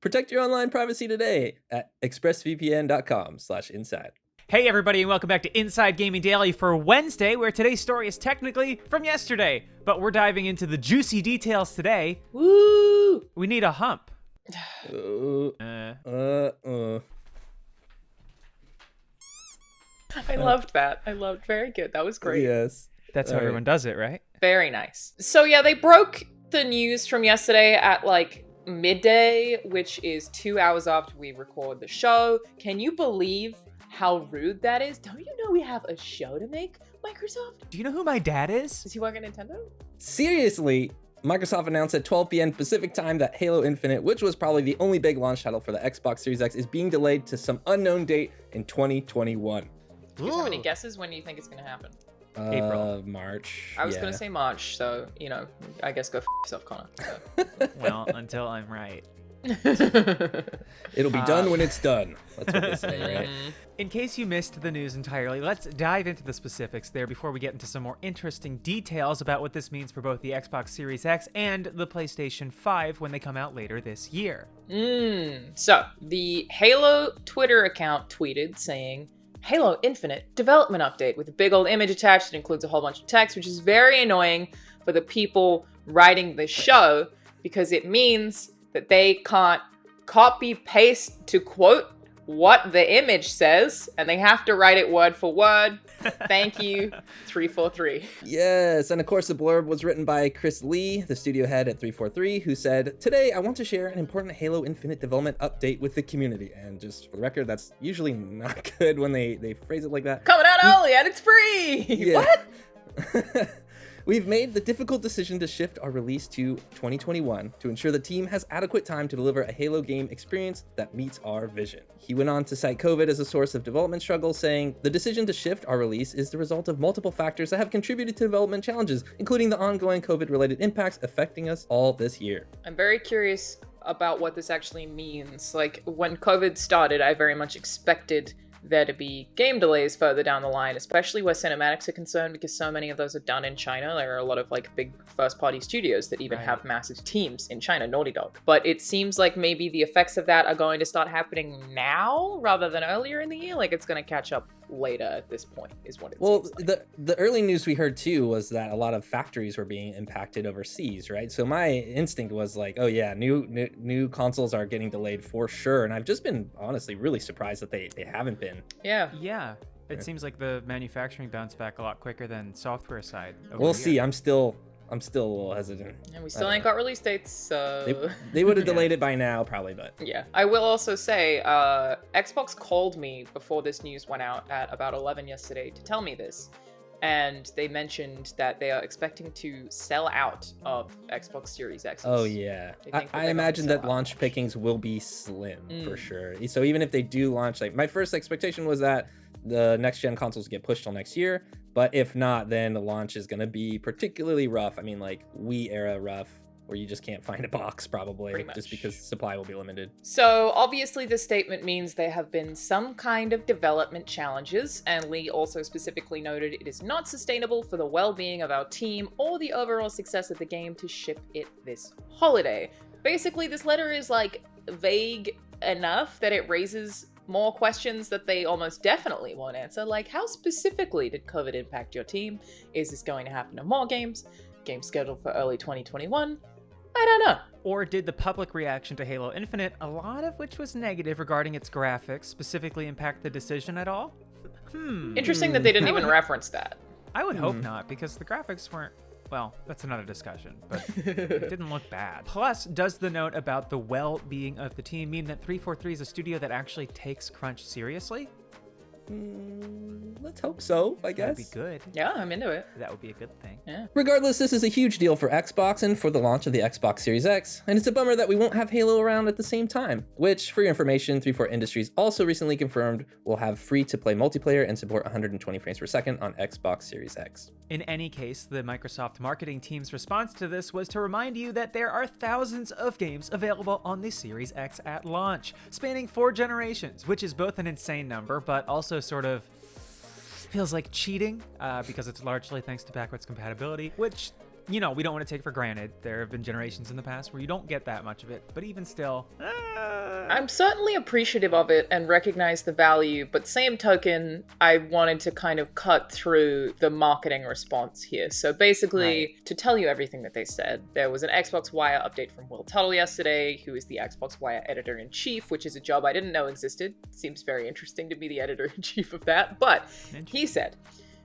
Protect your online privacy today at expressvpn.com/inside. Hey everybody, and welcome back to Inside Gaming Daily for Wednesday, where today's story is technically from yesterday, but we're diving into the juicy details today. Woo! We need a hump. I loved that. Very good. That was great. Yes. That's how everyone does it, right? Very nice. So yeah, they broke the news from yesterday at like midday, which is 2 hours after we record the show. Can you believe how rude that is? Don't you know we have a show to make, Microsoft? Do you know who my dad is? Does he work at Nintendo? Seriously, Microsoft announced at 12 p.m. Pacific time that Halo Infinite, which was probably the only big launch title for the Xbox Series X, is being delayed to some unknown date in 2021. Do you have any guesses when you think it's going to happen? April. March. I was going to say March, so, you know, I guess go f yourself, Connor. So. Well, until I'm right. It'll be done when it's done. That's what they say, right? In case you missed the news entirely, let's dive into the specifics there before we get into some more interesting details about what this means for both the Xbox Series X and the PlayStation 5 when they come out later this year. So, the Halo Twitter account tweeted saying, Halo Infinite development update with a big old image attached. It includes a whole bunch of text, which is very annoying for the people writing the show because it means that they can't copy paste to quote what the image says, and they have to write it word for word. Thank you, 343. Yes, and of course the blurb was written by Chris Lee, the studio head at 343, who said, "Today I want to share an important Halo Infinite development update with the community." And just for the record, that's usually not good when they phrase it like that. Coming out early and it's free! Yeah. What? We've made the difficult decision to shift our release to 2021 to ensure the team has adequate time to deliver a Halo game experience that meets our vision. He went on to cite COVID as a source of development struggles, saying, "The decision to shift our release is the result of multiple factors that have contributed to development challenges, including the ongoing COVID-related impacts affecting us all this year." I'm very curious about what this actually means. Like, when COVID started, I very much expected there to be game delays further down the line, especially where cinematics are concerned, because so many of those are done in China. There are a lot of like big first-party studios that even have massive teams in China, Naughty Dog. But it seems like maybe the effects of that are going to start happening now rather than earlier in the year. Like it's going to catch up later at this point is what it seems like. The early news we heard too was that a lot of factories were being impacted overseas, right? So my instinct was like, oh yeah, new consoles are getting delayed for sure. And I've just been honestly really surprised that they haven't been. Yeah. It seems like the manufacturing bounced back a lot quicker than software side. We'll see. I'm still a little hesitant. And we still ain't got release dates, so... They would have delayed it by now, probably, but... Yeah. I will also say, Xbox called me before this news went out at about 11 yesterday to tell me this. And they mentioned that they are expecting to sell out of Xbox Series X. Oh, yeah. I imagine that launch pickings will be slim, for sure. So even if they do launch, like, my first expectation was that the next-gen consoles get pushed till next year. But if not, then the launch is going to be particularly rough. I mean, like, Wii era rough, where you just can't find a box, probably, just because supply will be limited. So, obviously, this statement means there have been some kind of development challenges, and Lee also specifically noted it is not sustainable for the well-being of our team or the overall success of the game to ship it this holiday. Basically, this letter is, like, vague enough that it raises more questions that they almost definitely won't answer, like how specifically did COVID impact your team? Is this going to happen to more games? Games scheduled for early 2021? I don't know. Or did the public reaction to Halo Infinite, a lot of which was negative regarding its graphics, specifically impact the decision at all? Interesting that they didn't even reference that. I would hope not, because the graphics weren't... Well, that's another discussion, but it didn't look bad. Plus, does the note about the well-being of the team mean that 343 is a studio that actually takes crunch seriously? Let's hope so, I guess. That'd be good. Yeah, I'm into it. That would be a good thing. Yeah. Regardless, this is a huge deal for Xbox and for the launch of the Xbox Series X, and it's a bummer that we won't have Halo around at the same time, which, for your information, 34 Industries also recently confirmed will have free-to-play multiplayer and support 120 frames per second on Xbox Series X. In any case, the Microsoft marketing team's response to this was to remind you that there are thousands of games available on the Series X at launch, spanning 4 generations, which is both an insane number, but also sort of feels like cheating because it's largely thanks to backwards compatibility, which, you know, we don't want to take for granted. There have been generations in the past where you don't get that much of it, but even still, I'm certainly appreciative of it and recognize the value, but same token, I wanted to kind of cut through the marketing response here. So basically, to tell you everything that they said, there was an Xbox Wire update from Will Tuttle yesterday, who is the Xbox Wire editor-in-chief, which is a job I didn't know existed. Seems very interesting to be the editor-in-chief of that, but he said,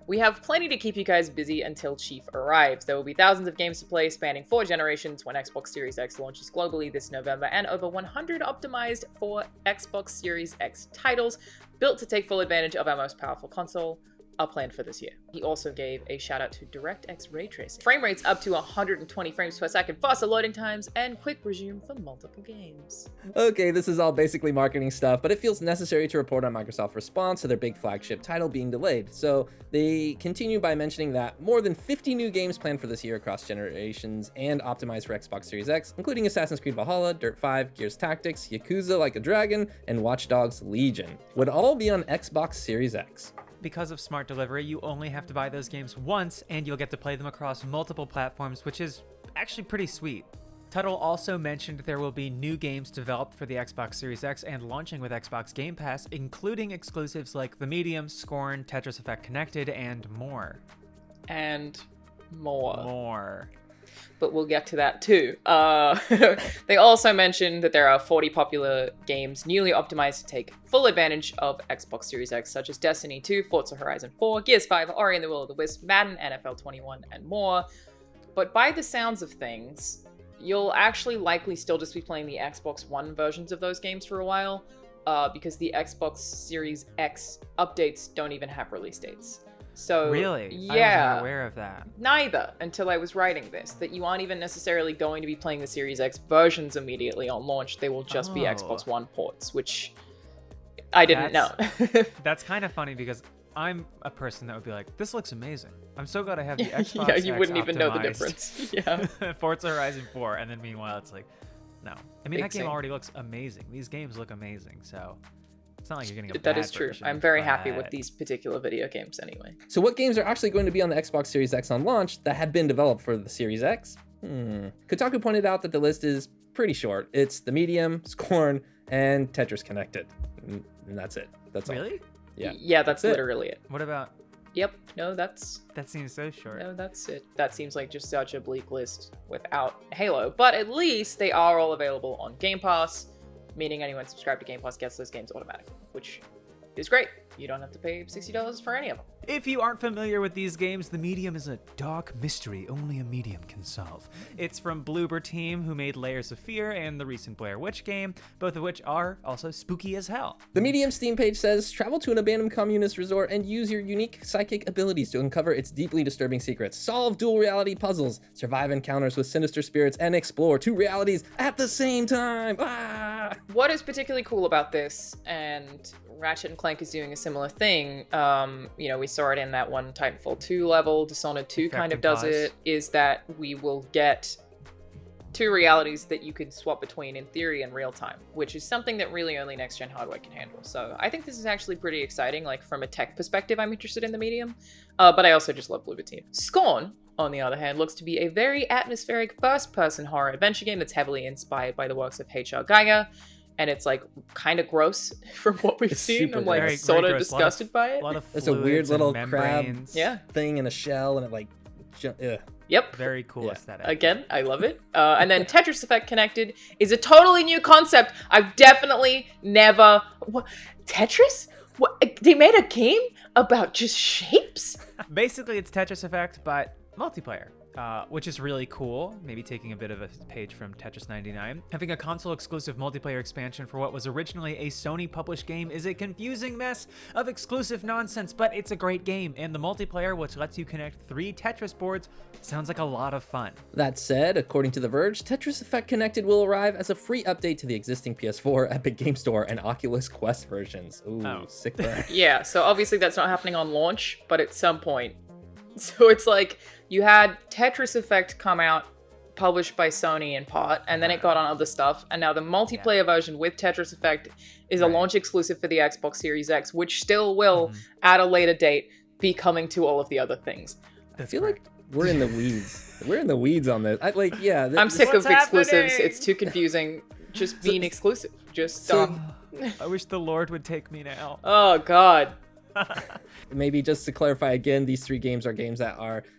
"We have plenty to keep you guys busy until Chief arrives. There will be thousands of games to play spanning 4 generations when Xbox Series X launches globally this November, and over 100 optimized for Xbox Series X titles built to take full advantage of our most powerful console are planned for this year." He also gave a shout out to DirectX ray tracing, frame rates up to 120 frames per second, faster loading times, and quick resume for multiple games. Okay, this is all basically marketing stuff, but it feels necessary to report on Microsoft's response to their big flagship title being delayed. So they continue by mentioning that more than 50 new games planned for this year across generations and optimized for Xbox Series X, including Assassin's Creed Valhalla, Dirt 5, Gears Tactics, Yakuza Like a Dragon, and Watch Dogs Legion, would all be on Xbox Series X. Because of smart delivery, you only have to buy those games once, and you'll get to play them across multiple platforms, which is actually pretty sweet. Tuttle also mentioned there will be new games developed for the Xbox Series X and launching with Xbox Game Pass, including exclusives like The Medium, Scorn, Tetris Effect Connected, and more. And more. More. But we'll get to that too. They also mentioned that there are 40 popular games newly optimized to take full advantage of Xbox Series X, such as Destiny 2, Forza Horizon 4, Gears 5, Ori and the Will of the Wisp, Madden, NFL 21, and more. But by the sounds of things, you'll actually likely still just be playing the Xbox One versions of those games for a while, because the Xbox Series X updates don't even have release dates. So really? Yeah. I was not aware of that. Neither until I was writing this, that you aren't even necessarily going to be playing the Series X versions immediately on launch. They will just be Xbox One ports, which I didn't know. That's kind of funny because I'm a person that would be like, this looks amazing. I'm so glad I have the Xbox Yeah, you X wouldn't even know the optimized. difference. Yeah. Forza Horizon 4, and then meanwhile it's like, no. I mean, that game Same. already looks amazing. These games look amazing, so it's not like you're getting a That bad is true. version, I'm very happy with but- these particular video games anyway. So what games are actually going to be on the Xbox Series X on launch that had been developed for the Series X? Kotaku pointed out that the list is pretty short. It's The Medium, Scorn, and Tetris Connected. And that's it. That's all. Really? Yeah. Yeah, that's That's it. literally it. What about, Yep. No, that's that seems so short. no, that's it. That seems like just such a bleak list without Halo. But at least they are all available on Game Pass, meaning anyone subscribed to Game Pass gets those games automatically, which is great. You don't have to pay $60 for any of them. If you aren't familiar with these games, The Medium is a dark mystery only a medium can solve. It's from Bloober Team, who made Layers of Fear and the recent Blair Witch game, both of which are also spooky as hell. The Medium Steam page says, travel to an abandoned communist resort and use your unique psychic abilities to uncover its deeply disturbing secrets, solve dual reality puzzles, survive encounters with sinister spirits, and explore 2 realities at the same time. Ah! What is particularly cool about this, and Ratchet and Clank is doing a similar thing, you know, we saw it in that one Titanfall 2 level, Dishonored 2 kind of does Effect and it, is that we will get 2 realities that you can swap between in theory in real time, which is something that really only next-gen hardware can handle. So I think this is actually pretty exciting. Like, from a tech perspective, I'm interested in the Medium, but I also just love Bloober Team. Scorn, on the other hand, looks to be a very atmospheric first-person horror adventure game that's heavily inspired by the works of H.R. Geiger, and it's like kind of gross from what we've It's seen. super I'm like gross. sort of gross. disgusted by A it. lot of It's a weird fluids little and crab membranes. Yeah. thing in a shell, and it like, ugh. Yep. Very cool Yeah. aesthetic. Again, I love it. And then Tetris Effect Connected is a totally new concept. I've definitely never... What? Tetris? What? They made a game about just shapes? Basically, it's Tetris Effect, but multiplayer. Which is really cool, maybe taking a bit of a page from Tetris 99. Having a console-exclusive multiplayer expansion for what was originally a Sony-published game is a confusing mess of exclusive nonsense, but it's a great game, and the multiplayer, which lets you connect 3 Tetris boards, sounds like a lot of fun. That said, according to The Verge, Tetris Effect Connected will arrive as a free update to the existing PS4, Epic Game Store, and Oculus Quest versions. Ooh, Oh. sick burn. Yeah, so obviously that's not happening on launch, but at some point. So it's like, you had Tetris Effect come out, published by Sony in part, and then it got on other stuff, and now the multiplayer version with Tetris Effect is a launch exclusive for the Xbox Series X, which still will, at a later date, be coming to all of the other things. I feel like we're in the weeds. We're in the weeds on this. I'm I'm sick of What's exclusives. happening? It's too confusing. just being exclusive. Just I wish the Lord would take me now. oh god. Maybe just to clarify again, these 3 games are games that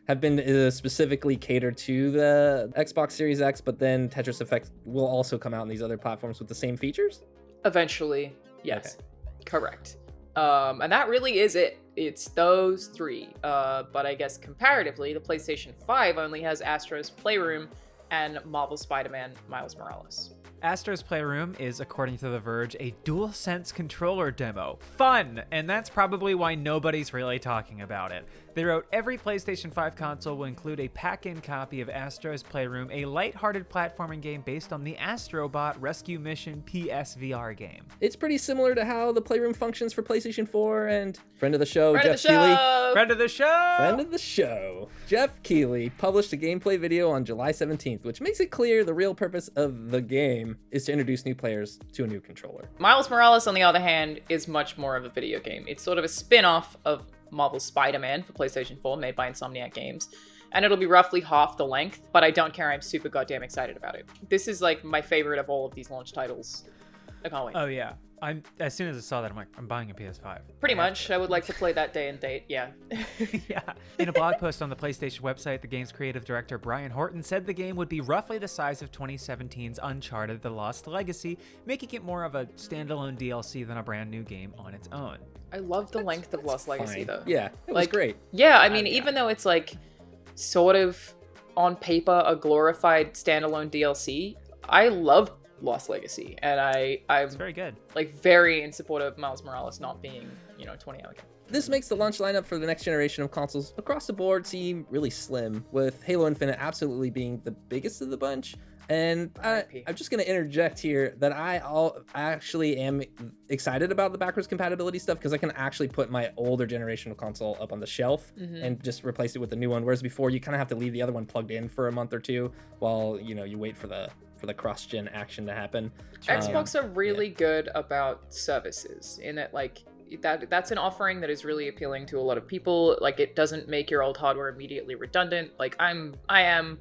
have been specifically catered to the Xbox Series X, but then Tetris Effect will also come out on these other platforms with the same features? Eventually, yes. Correct. And that really is it. It's those 3. But I guess comparatively, the PlayStation 5 only has Astro's Playroom and Marvel Spider-Man Miles Morales. Astro's Playroom is, according to The Verge, a DualSense controller demo. Fun! And that's probably why nobody's really talking about it. They wrote, every PlayStation 5 console will include a pack-in copy of Astro's Playroom, a light-hearted platforming game based on the Astrobot Rescue Mission PSVR game. It's pretty similar to how the Playroom functions for PlayStation 4, and friend of the show, Friend of Jeff the Keighley. show! Friend of the show! Friend of the show, Jeff Keighley, published a gameplay video on July 17th, which makes it clear the real purpose of the game is to introduce new players to a new controller. Miles Morales, on the other hand, is much more of a video game. It's sort of a spin-off of Marvel Spider-Man for PlayStation 4, made by Insomniac Games. And it'll be roughly half the length, but I don't care, I'm super goddamn excited about it. This is like my favorite of all of these launch titles. I can't wait. Oh yeah. As soon as I saw that, I'm like, I'm buying a PS5. Pretty much. I would like to play that day and date, yeah. Yeah. In a blog post on the PlayStation website, the game's creative director Brian Horton said the game would be roughly the size of 2017's Uncharted: The Lost Legacy, making it more of a standalone DLC than a brand new game on its own. I love the length of Lost Legacy, Fine. though. Yeah, it was great. Yeah, I mean, yeah. even though it's like sort of on paper a glorified standalone DLC, I love Lost Legacy, and I'm It's very good. like very in support of Miles Morales not being, 20-hour game. This makes the launch lineup for the next generation of consoles across the board seem really slim, with Halo Infinite absolutely being the biggest of the bunch. And I'm just going to interject here that I actually am excited about the backwards compatibility stuff, because I can actually put my older generation of console up on the shelf and just replace it with the new one, whereas before you kind of have to leave the other one plugged in for a month or two while you wait for the cross-gen action to happen. Xbox are really good about services in that, like, that's an offering that is really appealing to a lot of people. Like, it doesn't make your old hardware immediately redundant. Like, I am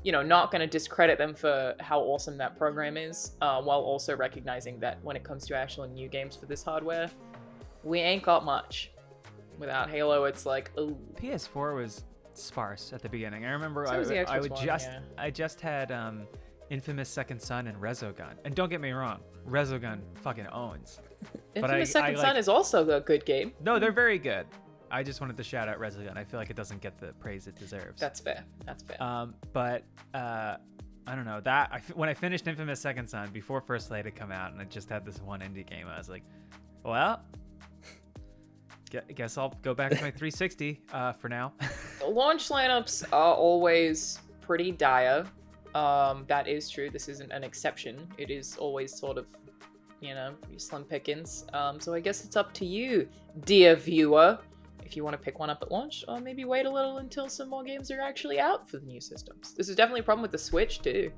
not going to discredit them for how awesome that program is, while also recognizing that when it comes to actual new games for this hardware, we ain't got much. Without Halo, it's like, ooh. PS4 was sparse at the beginning. I remember So was the Xbox One, yeah. I just had Infamous Second Son and Resogun. And don't get me wrong, Resogun fucking owns. Infamous Second Son is also a good game. No, they're very good. I just wanted to shout out Resogun. I feel like it doesn't get the praise it deserves. That's fair. But I don't know. When I finished Infamous Second Son, before First Light had come out, and I just had this one indie game, I was like, well, guess I'll go back to my 360 for now. Launch lineups are always pretty dire. That is true. This isn't an exception. It is always sort of, slim pickings. So I guess it's up to you, dear viewer, if you want to pick one up at launch, or maybe wait a little until some more games are actually out for the new systems. This is definitely a problem with the Switch, too.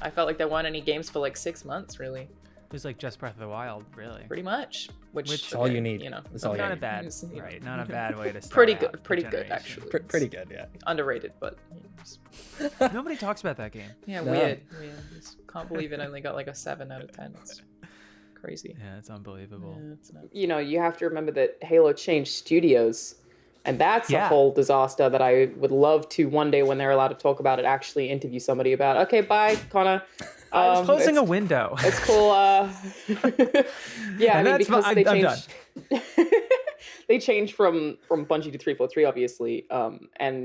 I felt like there weren't any games for like 6 months, really. It was like just Breath of the Wild, really. Pretty much. Which is all you need. That's all you Not need. a bad, right? Not a bad way to start. Pretty good, actually. Pretty good, yeah. Underrated, but nobody talks about that game. Yeah, No. weird. Just can't believe it only got like a 7 out of 10. It's crazy. Yeah, it's unbelievable. Yeah, it's not... You have to remember that Halo changed studios, and that's a Yeah. whole disaster that I would love to one day, when they're allowed to talk about it, actually interview somebody about. Okay, bye, Connor. I was closing a window. It's cool. Yeah, And I mean, that's because fine. they I'm changed. They changed from Bungie to 343, obviously, and